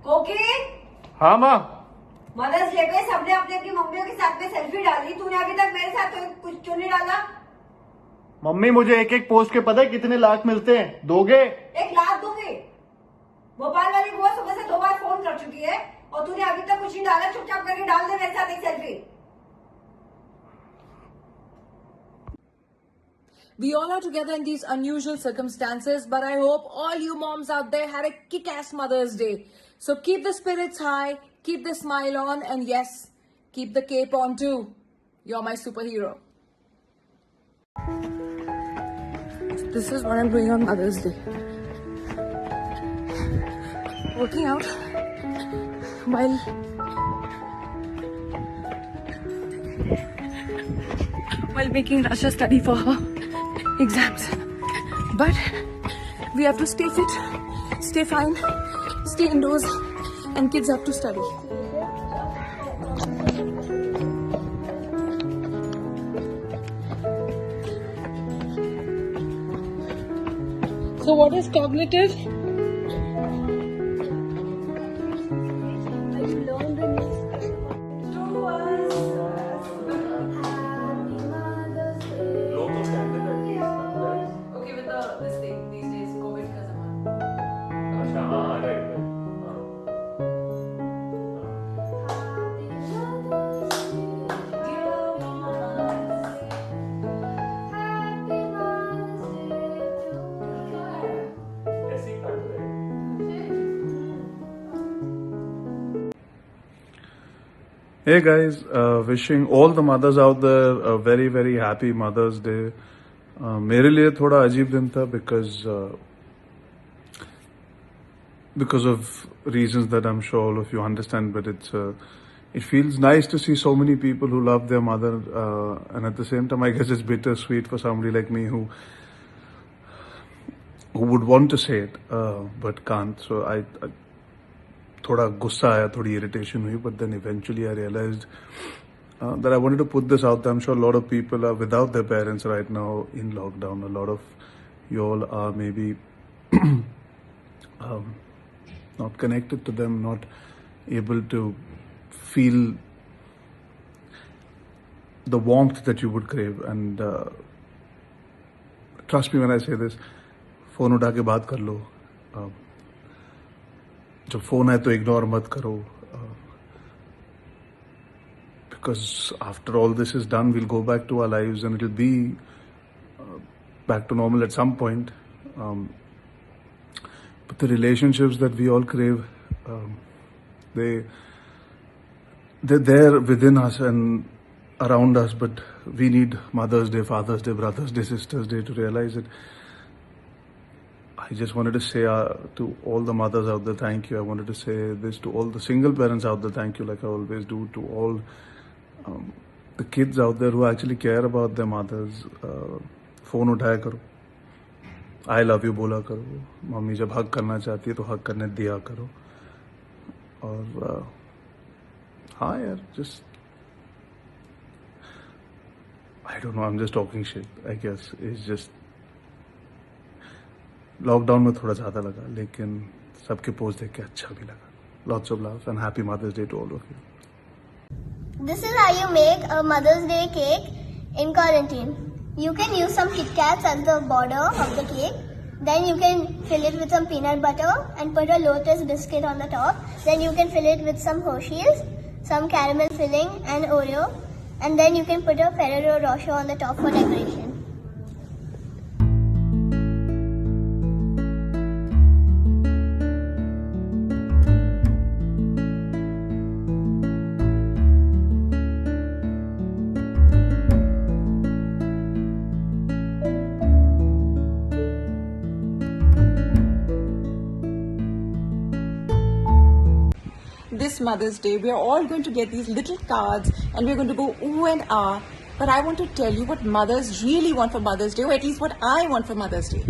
कोकी हाँ माँ। मदर्स डे पे सबने अपनी अपनी मम्मियों के साथ में सेल्फी डाली, तूने अभी तक मेरे साथ तो कुछ क्यों नहीं डाला? मम्मी मुझे एक एक पोस्ट के पता है कितने लाख मिलते हैं, दोगे? 1 लाख दूंगी। भोपाल वाली बुआ सुबह से 2 बार फोन कर चुकी है और तूने अभी तक कुछ नहीं डाला। चुपचाप करके डाल दे मेरे साथ एक selfie. We all are together in these unusual circumstances, but I hope all you moms out there had a kick-ass Mother's Day. So keep the spirits high, keep the smile on, and yes, keep the cape on too. You're my superhero. This is what I'm doing on Mother's Day. Working out while making Rasha study for her exams. But we have to stay fit, stay fine, stay indoors, and kids have to study. So what is cognitive? Okay, with this thing these days, COVID का ज़माना. Hey guys, wishing all the mothers out there a very very happy Mother's Day. मेरे लिए थोड़ा अजीब दिन था because of reasons that I'm sure all of you understand, but it feels nice to see so many people who love their mother, and at the same time I guess it's bittersweet for somebody like me who would want to say it but can't. So I थोड़ा गुस्सा आया, थोड़ी irritation हुई, but then eventually I realized that I wanted to put this out there. I'm sure a lot of people are without their parents right now in lockdown. A lot of you all are maybe not connected to them, not able to feel the warmth that you would crave. And trust me when I say this, phone उठा के बात कर लो. जब phone है तो ignore मत करो, because after all this is done we'll go back to our lives and it'll be back to normal at some point, but the relationships that we all crave, they're there within us and around us, but we need Mother's Day, Father's Day, Brother's Day, Sister's Day to realize it. I just wanted to say to all the mothers out there, thank you. I wanted to say this to all the single parents out there, thank you, like I always do. To all the kids out there who actually care about their mothers, phone उठाया करो, I love you बोला करो, mummy जब हक करना चाहती है तो हक करने दिया करो. और हाँ यार, just I don't know, I'm just talking shit, I guess. It's just lockdown में थोड़ा ज़्यादा लगा, लेकिन सबके पोस्ट देख के अच्छा भी लगा. Lots of love and happy Mother's Day to all of you. This is how you make a Mother's Day cake in quarantine. You can use some Kit Kats as the border of the cake. Then you can fill it with some peanut butter and put a Lotus biscuit on the top. Then you can fill it with some Hershey's, some caramel filling and Oreo. And then you can put a Ferrero Rocher on the top for decoration. This Mother's Day, we are all going to get these little cards and we're going to go ooh and ah. But I want to tell you what mothers really want for Mother's Day, or at least what I want for Mother's Day.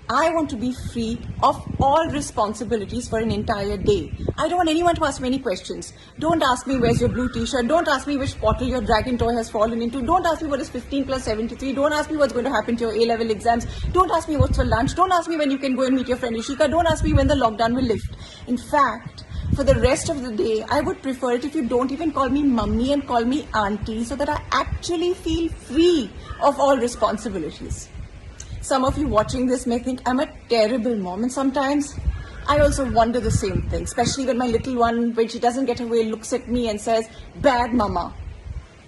I want to be free of all responsibilities for an entire day. I don't want anyone to ask me any questions. Don't ask me where's your blue t-shirt. Don't ask me which bottle your dragon toy has fallen into. Don't ask me what is 15 plus 73. Don't ask me what's going to happen to your A-level exams. Don't ask me what's for lunch. Don't ask me when you can go and meet your friend Ishika. Don't ask me when the lockdown will lift. In fact, For the rest of the day, I would prefer it if you don't even call me mummy and call me auntie, so that I actually feel free of all responsibilities. Some of you watching this may think I'm a terrible mom, and sometimes I also wonder the same thing, especially when my little one, when she doesn't get her way, looks at me and says, "Bad mama."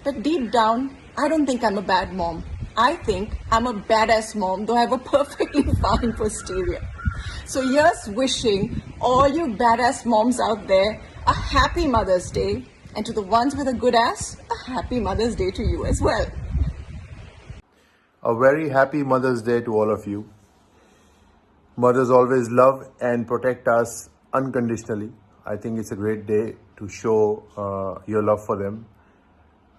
But deep down, I don't think I'm a bad mom. I think I'm a badass mom, though I have a perfectly fine posterior. So here's wishing all you badass moms out there a happy Mother's Day, and to the ones with a good ass, a happy Mother's Day to you as well. A very happy Mother's Day to all of you. Mothers always love and protect us unconditionally. I think it's a great day to show your love for them.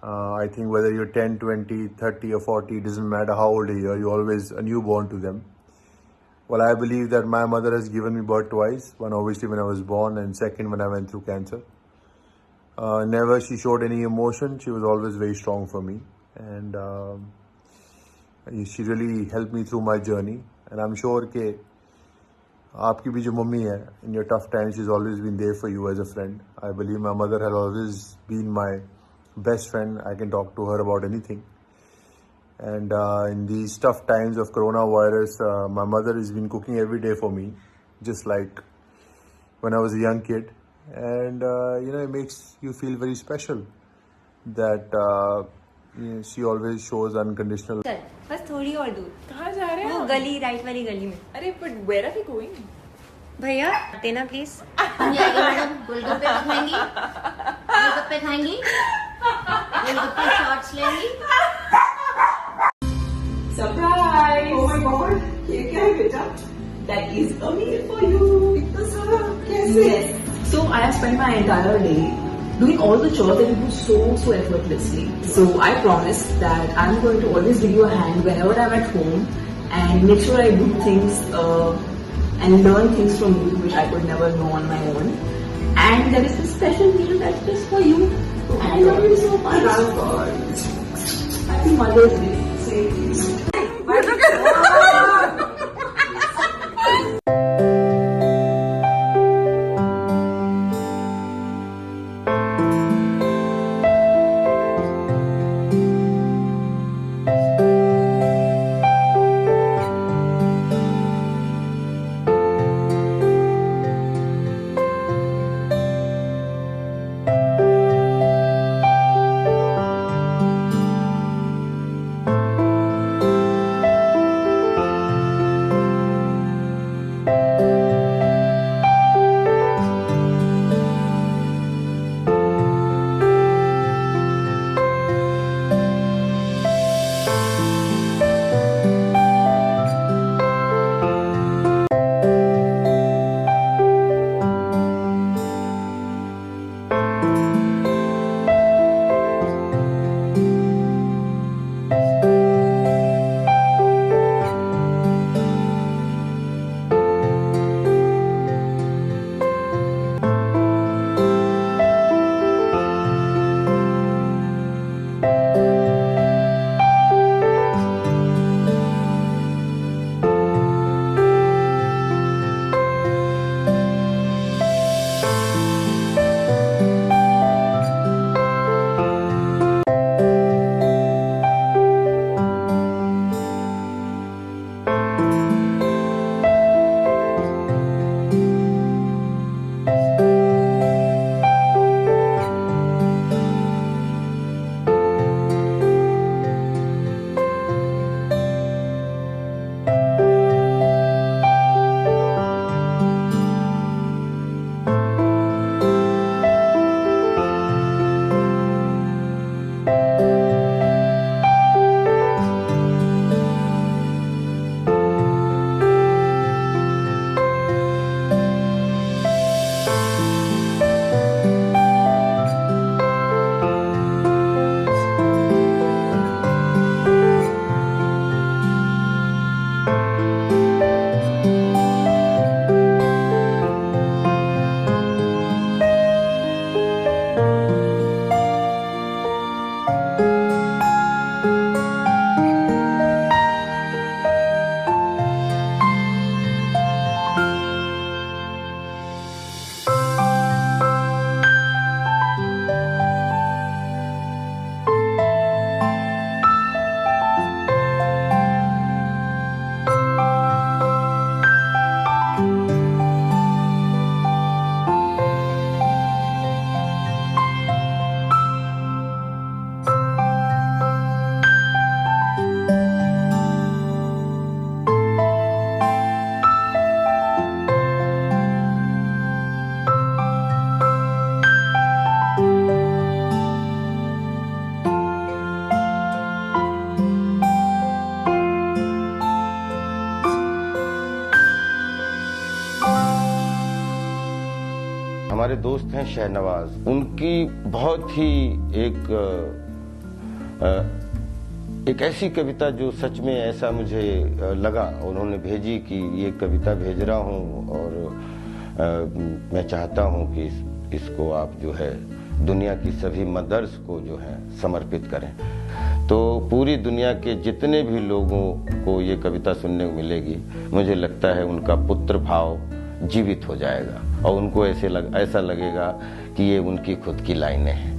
I think whether you're 10, 20, 30 or 40, it doesn't matter how old you are, you're always a newborn to them. Well, I believe that my mother has given me birth twice. One obviously when I was born, and second when I went through cancer. Never she showed any emotion. She was always very strong for me. And she really helped me through my journey. And I'm sure that आपकी भी जो mummy है, in your tough times, she's always been there for you as a friend. I believe my mother has always been my best friend. I can talk to her about anything. And in these tough times of coronavirus, my mother has been cooking every day for me, just like when I was a young kid. And it makes you feel very special that she always shows unconditional. चल बस थोड़ी और दूर, कहाँ जा रहे हैं वो हम? गली राइट वाली गली में. अरे but where are we going? भैया देना प्लीज. जाएगी मैडम. गोलगप्पे खाएंगी, गोलगप्पे खाएंगी, गोलगप्पे शॉर्ट्स लेंगी. Surprise! Oh my god! ये क्या है बेटा? That is a meal for you. इतना सारा कैसे? Yes. So I have spent my entire day doing all the chores that you do so effortlessly. So I promise that I'm going to always give you a hand whenever I'm at home and make sure I do things and learn things from you which I could never know on my own. And there is this special meal that's just for you. And I love you so much. Happy Mother's Day. Say please. हमारे दोस्त हैं शहनवाज, उनकी बहुत ही एक ऐसी कविता जो सच में ऐसा मुझे लगा, उन्होंने भेजी कि ये कविता भेज रहा हूँ और मैं चाहता हूँ कि इसको आप जो है दुनिया की सभी मदर्स को जो है समर्पित करें। तो पूरी दुनिया के जितने भी लोगों को ये कविता सुनने को मिलेगी, मुझे लगता है उनका पुत्र भाव जीवित हो जाएगा और उनको ऐसा लगेगा कि ये उनकी खुद की लाइनें हैं।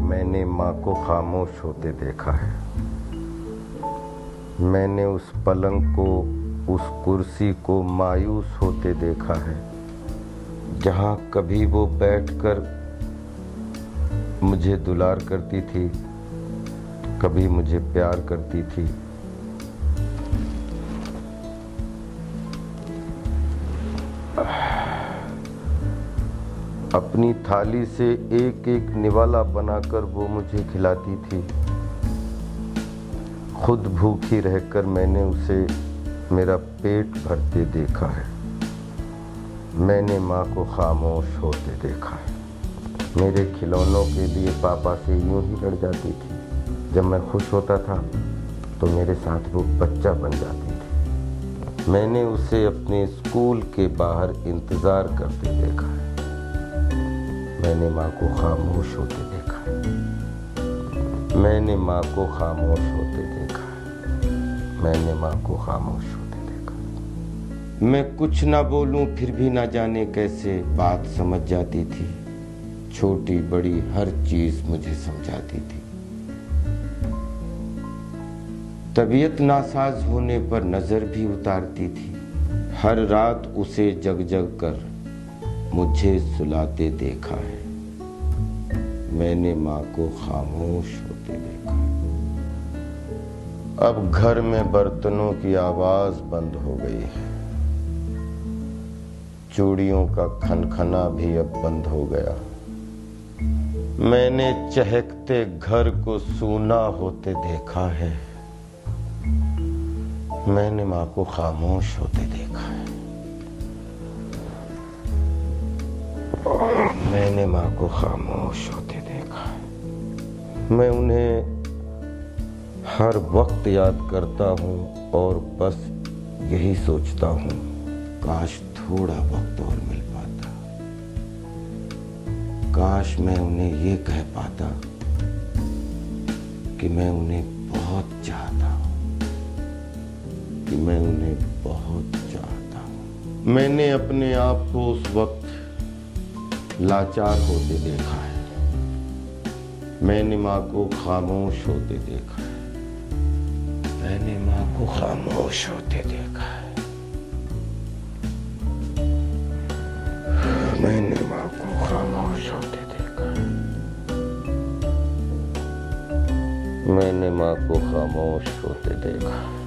मैंने माँ को खामोश होते देखा है, मैंने उस पलंग को, उस कुर्सी को मायूस होते देखा है, जहाँ कभी वो बैठकर मुझे दुलार करती थी, कभी मुझे प्यार करती थी। अपनी थाली से एक एक निवाला बनाकर वो मुझे खिलाती थी। खुद भूखी रहकर मैंने उसे मेरा पेट भरते देखा है। मैंने माँ को खामोश होते देखा है। मेरे खिलौनों के लिए पापा से यूं ही लड़ जाती थी। जब मैं खुश होता था तो मेरे साथ वो बच्चा बन जाती थी। मैंने उसे अपने स्कूल के बाहर इंतजार करते देखा है। मैंने माँ को खामोश होते देखा है। मैंने माँ को खामोश होते देखा है। मैंने माँ को खामोश होते देखा है। मैं कुछ ना बोलूं फिर भी ना जाने कैसे बात समझ जाती थी। छोटी बड़ी हर चीज मुझे समझाती थी। तबीयत नासाज होने पर नजर भी उतारती थी। हर रात उसे जग जग कर मुझे सुलाते देखा है। मैंने माँ को खामोश होते देखा है। अब घर में बर्तनों की आवाज बंद हो गई है। चूड़ियों का खनखना भी अब बंद हो गया। मैंने चहकते घर को सूना होते देखा है। मैंने माँ को खामोश होते देखा है। मैंने माँ को खामोश होते देखा है। मैं उन्हें हर वक्त याद करता हूँ और बस यही सोचता हूँ, काश थोड़ा वक्त और मिल पाता। काश मैं उन्हें ये कह पाता कि मैं उन्हें बहुत चाहता हूँ, कि मैं उन्हें बहुत चाहता हूँ। मैंने अपने आप को उस वक्त लाचार होते देखा है। मैंने माँ को खामोश होते देखा है। मैंने माँ को खामोश होते देखा है। मैंने माँ को खामोश होते देखा है। मैंने माँ को खामोश होते देखा है।